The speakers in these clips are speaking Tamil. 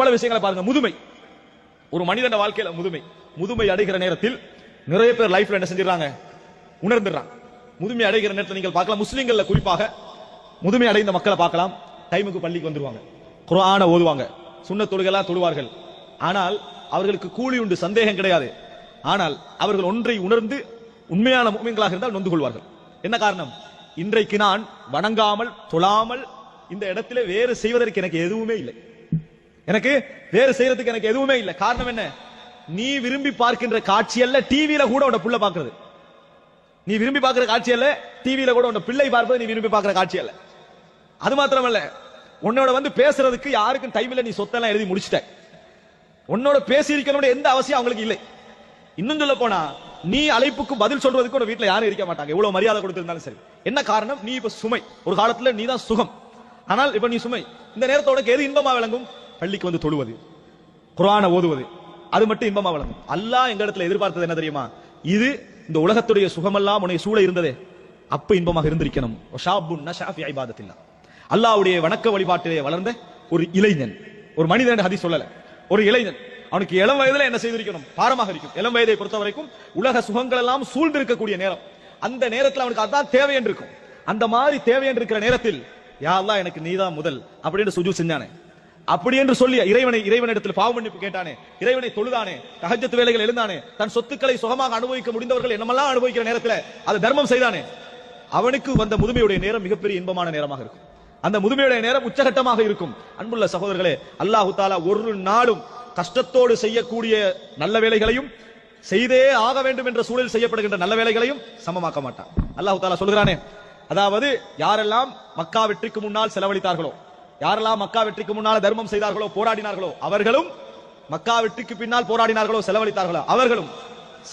பல விஷயங்களை பாருங்க. முதுமை, ஒரு மனிதன வாழ்க்கையில முதுமை அடைகிற நேரத்தில் நிறைய பேர் லைஃப்ல என்ன செஞ்சிடறாங்க, உணர்ந்துடுறாங்க. முதுமை அடைகிற நேரத்தில் நீங்கள் பார்க்கலாம், முஸ்லிம்கள்ல குறிப்பாக முதுமை அடைந்த மக்களை பார்க்கலாம். டைமுக்கு பள்ளிக்கு வந்துருவாங்க, குர்ஆனை ஓதுவாங்க, சுன்னத் தொழுகைலாம் தொழுவார்கள். ஆனால் அவர்களுக்கு கூலி உண்டு, சந்தேகம் கிடையாது. ஆனால் அவர்கள் ஒன்றை உணர்ந்து உண்மையான முஃமின்களாக இருந்தால் நொந்து கொள்வார்கள். என்ன காரணம்? இன்றைக்கு நான் வணங்காமல் தொழாமல் இந்த இடத்திலே வேறு செய்வதற்கு எனக்கு எதுவுமே இல்லை, எனக்கு வேறு செய்யறதுக்கு எனக்கு எதுவுமே இல்லை. காரணம் என்ன? நீ விரும்பி பார்க்கின்ற காட்சி அல்ல டிவியில கூட உன்னை புள்ள பார்க்கிறது. நீ விரும்பி பார்க்கிற காட்சி அல்ல டிவியில கூட உன்னை பிள்ளை பார்ப்பது நீ விரும்பி பார்க்கிற காட்சி அல்ல. அது மாத்திரமல்ல, உன்னோட வந்து பேசுறதுக்கு யாருக்கும் டைம் இல்ல. நீ சொத்தெல்லாம் எழுதி முடிச்சிட்ட, உன்னோட பேசி இருக்கணும் எந்த அவசியம் அவங்களுக்கு இல்லை. இன்னும் சொல்ல போனா, நீ அழைப்புக்கு பதில் சொல்றதுக்கு ஒரு வீட்டுல யாரும் இருக்க மாட்டாங்க, எவ்வளவு மரியாதை கொடுத்திருந்தாலும் சரி. என்ன காரணம்? நீ இப்ப சுமை. ஒரு காலத்துல நீ தான் சுகம், ஆனால் இப்ப நீ சுமை. இந்த நேரத்தோட எது இன்பமா விளங்கும்? பள்ளிக்கு வந்து தொழுவது, குர்ஆனை ஓதுவது, அது மட்டும் இன்பமா விளங்கும். அல்லாஹ் எங்க இடத்துல எதிர்பார்த்தது என்ன தெரியுமா? இது இந்த உலகத்துடைய சுகமெல்லாம் உன்னை சூழ இருந்ததே, அப்ப இன்பமாக இருந்திருக்கணும். அல்லாஹ்வுடைய வணக்க வழிபாட்டிலே வளர்ந்த ஒரு இளைஞன், ஒரு மனிதன் ஹதீஸ் சொல்லல, ஒரு இளைஞன், அவனுக்கு இளம் வயதுல என்ன செய்திருக்கணும்? பாரமாக இருக்கும். இளம் வயதை பொறுத்த வரைக்கும் உலக சுகங்கள் எல்லாம் சூழ்ந்து இருக்கக்கூடிய நேரம். அந்த நேரத்தில் அவனுக்கு அதான் தேவை என்று இருக்கும். அந்த மாதிரி தேவை என்று இருக்கிற நேரத்தில், யா அல்லாஹ் எனக்கு நீதான் முதல் அப்படின்னு சுஜூத் செஞ்சானே, அப்படி என்று சொல்லி இறைவனிடத்தில் பாவ மன்னிப்பு கேட்டானே, இறைவனை தொழுதானே, தஹஜ்ஜத் வேளைகள் எழுந்தானே, தன் சொத்துக்களை சுகமாக அனுபவிக்க முடிந்தவர்கள் என்னமெல்லாம் அனுபவிக்கிற நேரத்தில் அது தர்மம் செய்தானே, அவனுக்கு வந்த முதுமையுடைய நேரம் மிகப்பெரிய இன்பமான நேரமாக இருக்கும். அந்த முதுமையுடைய நேரம் உச்சகட்டமாக இருக்கும். அன்புள்ள சகோதரர்களே, அல்லாஹு தஆலா ஒரு நாளும் கஷ்டத்தோடு செய்யக்கூடிய நல்ல வேலைகளையும் செய்தே ஆக வேண்டும் என்ற சூழலில் செய்யப்படுகின்ற நல்ல வேலைகளையும் சமமாக்க மாட்டான். அல்லாஹு தஆலா சொல்கிறானே, அதாவது யாரெல்லாம் மக்கா வெற்றிக்கு முன்னால் செலவழித்தார்களோ, யாரெல்லாம் மக்கா வெற்றிக்கு முன்னால் தர்மம் செய்தார்களோ, போராடினார்களோ, அவர்களும் மக்கா வெற்றிக்கு பின்னால் போராடினார்களோ, செலவழித்தார்களோ, அவர்களும்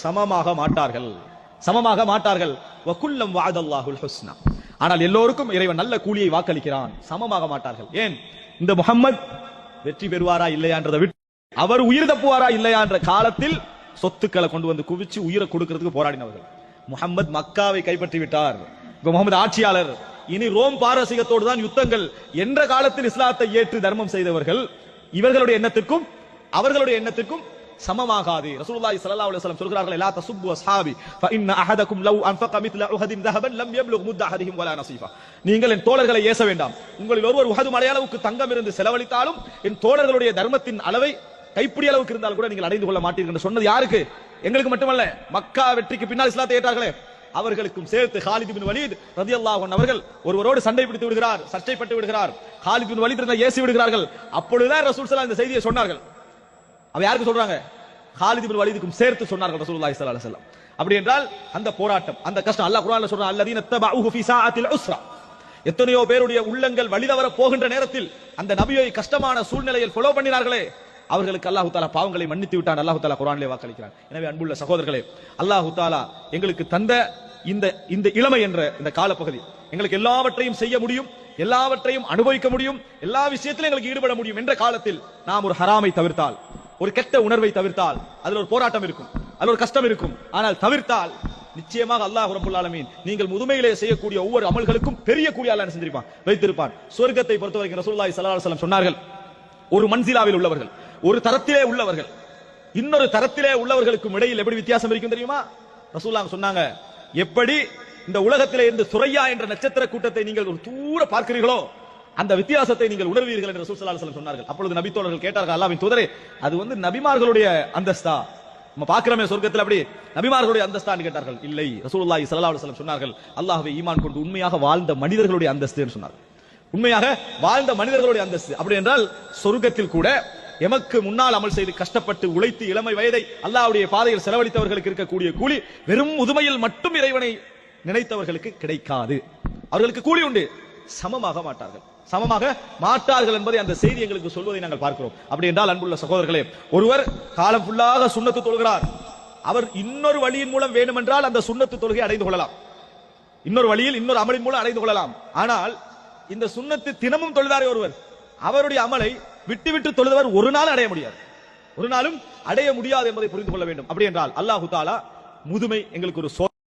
சமமாக மாட்டார்கள், சமமாக மாட்டார்கள். வகுல்லம் வஅதல்லாஹுல் ஹுஸ்னா, ஆனால் எல்லோருக்கும் இறைவன் நல்ல கூலியை வாக்களிக்கிறான், சமமாக மாட்டார்கள். ஏன்? இந்த முஹம்மத் வெற்றி பெறுவாரா இல்லையான்றதை விட்டு, அவர் உயிர் தப்புவாரா இல்லையா என்ற காலத்தில் சொத்துக்களை கொண்டு வந்து குவிச்சு உயிரை கொடுக்கிறதுக்கு போராடினவர்கள். முஹம்மத் மக்காவை கைப்பற்றி விட்டார், இப்ப முகமது ஆட்சியாளர், இனி ரோம் பாரசீகத்தோடு தான் யுத்தங்கள் என்ற காலத்தில் இஸ்லாத்தை ஏற்று தர்மம் செய்தவர்கள் இவர்களுடைய எண்ணத்திற்கும் அவர்களுடைய எண்ணத்திற்கும் சமமாகாது. ரசூலுல்லாஹி ஸல்லல்லாஹு அலைஹி வஸல்லம் சொல்கிறார்கள், லா தசுப்பு அஸ்ஹாபி ஃபஇன்ன அஹதகும் லவ் அன்ஃபக மித்ல உஹதின் தஹபன் லம் யப்லுக் முத்த அஹதிஹிம் வலா நஸீஃபா. நீங்கள் என் தோழர்களை ஏச வேண்டாம். உங்களில் ஒருவர் உஹது மலை அளவுக்கு தங்கம் இருந்து செலவழித்தாலும் என் தோழர்களுடைய தர்மத்தின் அளவை கைப்பிடி அளவுக்கு இருந்தால் கூட நீங்கள் அடைந்து கொள்ள மாட்டீர்கள் என்று சொன்னது யாருக்கு? எங்களுக்கு மட்டுமல்ல, மக்கா வெற்றிக்கு பின்னால் இஸ்லாத்தை ஏற்றார்களே அவர்களுக்கும் சேர்த்து. காலித் பின் வலீத் ரலியல்லாஹு அன்ஹு அவர்கள் ஒருவரோடு சண்டை பிடித்து விடுகிறார், சர்ச்சைப்பட்டு விடுகிறார். காலித் பின் வலீத் இருந்தால் ஏசி விடுகிறார்கள். அப்பொழுதுதான் ரசூல் ஸல்லல்லாஹு அலைஹி வஸல்லம் இந்த செய்தியை சொன்னார்கள். அவ யாருக்கு சொல்றாங்க? காலித் பின் வலீதுக்கும் சேர்த்து சொன்னார்கள் ரசூலுல்லாஹி ஸல்லல்லாஹு அலைஹி வஸல்லம். அப்படி என்றால் அந்த போராட்டம், அந்த கஷ்டம், அல்லாஹ் குர்ஆன்ல சொல்றான், அல்லதீன தபஊஹு ஃபீ ஸாஅத்தில் உஸ்ரா. எத்தனையோ பேருடைய உள்ளங்கள் வழிதவர போகின்ற நேரத்தில் அந்த நபியை கஷ்டமான சூழ்நிலையில் ஃபாலோ பண்ணினார்களே, அவர்களுக்கு அல்லாஹு தஆலா பாவங்களை மன்னித்து விட்டான். அல்லாஹு தஆலா குர்ஆனிலே வாக்களிக்கிறான். எனவே அன்புள்ள சகோதரர்களே, அல்லாஹு தஆலா எங்களுக்கு தந்த இந்த இளமை என்ற இந்த காலப்பகுதி எங்களுக்கு எல்லாவற்றையும் செய்ய முடியும், எல்லாவற்றையும் அனுபவிக்க முடியும், எல்லா விஷயத்திலும் எங்களுக்கு ஈடுபட முடியும் என்ற காலத்தில் நாம் ஒரு ஹராமை தவிர்த்தால், ஒரு கெட்ட உணர்வை தவிர்த்தால், அதில் ஒரு போராட்டம் இருக்கும், அதில் ஒரு கஷ்டம் இருக்கும். ஆனால் தவிர்த்தால் நிச்சயமாக அல்லாஹ் ரப்பல் ஆலமீன் நீங்கள் முதுமையிலே செய்யக்கூடிய ஒவ்வொரு அமல்களுக்கும் பெரிய கூலி அல்லாஹ் செஞ்சிருப்பான், வைத்திருப்பான். சொர்க்கத்தை பொறுத்தவரைக்கும் ரசூலுல்லாஹி ஸல்லல்லாஹு அலைஹி வஸல்லம் சொன்னார்கள், ஒரு மன்சிலாவில் உள்ளவர்கள், ஒரு தரத்திலே உள்ளவர்கள் இன்னொரு தரத்திலே உள்ளவர்களுக்கும் இடையில் எப்படி வித்தியாசம் இருக்கும் தெரியுமா? ரசூலுல்லாஹ் சொன்னாங்க, எப்படி இந்த உலகத்திலே இருந்து சுரையா என்ற நட்சத்திர கூட்டத்தை நீங்கள் ஒரு தூர பார்க்கிறீர்களோ அந்த வித்தியாசத்தை நீங்கள் உணர்வீர்கள் என்று ரசூல் ஸல்லல்லாஹு அலைஹி வஸல்லம் சொன்னார்கள். அப்பொழுது நபி தோழர்கள் கேட்டார்கள், அல்லாஹ்வின் தூதரே, அது வந்து நபிமார்களுடைய அந்தஸ்தா? நம்ம பார்க்கிறோமே சொர்க்கத்தில் அப்படி நபிமார்களுடைய அந்தஸ்தான்னு கேட்டார்கள். இல்லை, ரசூலுல்லாஹி ஸல்லல்லாஹு அலைஹி வஸல்லம் சொன்னார்கள், அல்லாஹ்வை ஈமான் கொண்டு உண்மையாக வாழ்ந்த மனிதர்களுடைய அந்தஸ்து என்று சொன்னார்கள். உண்மையாக வாழ்ந்த மனிதர்களுடைய அந்தஸ்து. அப்படி என்றால் சொர்க்கத்தில் கூட எமக்கு முன்னால் அமல் செய்து கஷ்டப்பட்டு உழைத்து இளமை வயதை அல்லாஹ்வுடைய பாதையில் செலவழித்தவர்களுக்கு இருக்கக்கூடிய கூலி வெறும் முதுமையில் மட்டும் இறைவனை நினைத்தவர்களுக்கு கிடைக்காது. அவர்களுக்கு கூலி உண்டு, சமமாக மாட்டார்கள், சமமாக மாட்டார்கள் என்பதை அந்த செய்தி எங்களுக்கு சொல்வதை நாங்கள் பார்க்கிறோம். அப்படி என்றால் அன்புள்ள சகோதரர்களே, ஒருவர் காலம் ஃபுல்லாக சுன்னத்து தொழுகிறார், அவர் இன்னொரு வழியின் மூலம் வேண்டுமென்றால் அந்த சுன்னத்து தொழுகை அடைந்து கொள்ளலாம், இன்னொரு வழியில் இன்னொரு அமலின் மூலம் அடைந்து கொள்ளலாம். ஆனால் இந்த சுன்னத்து தினமும் தொழுதாரே ஒருவர், அவருடைய அமலை விட்டு விட்டு தொழுதவர் ஒரு நாள் அடைய முடியாது, ஒரு நாளும் அடைய முடியாது என்பதை புரிந்து கொள்ள வேண்டும். அப்படி என்றால் அல்லாஹு தஆலா முதுமை எங்களுக்கு ஒரு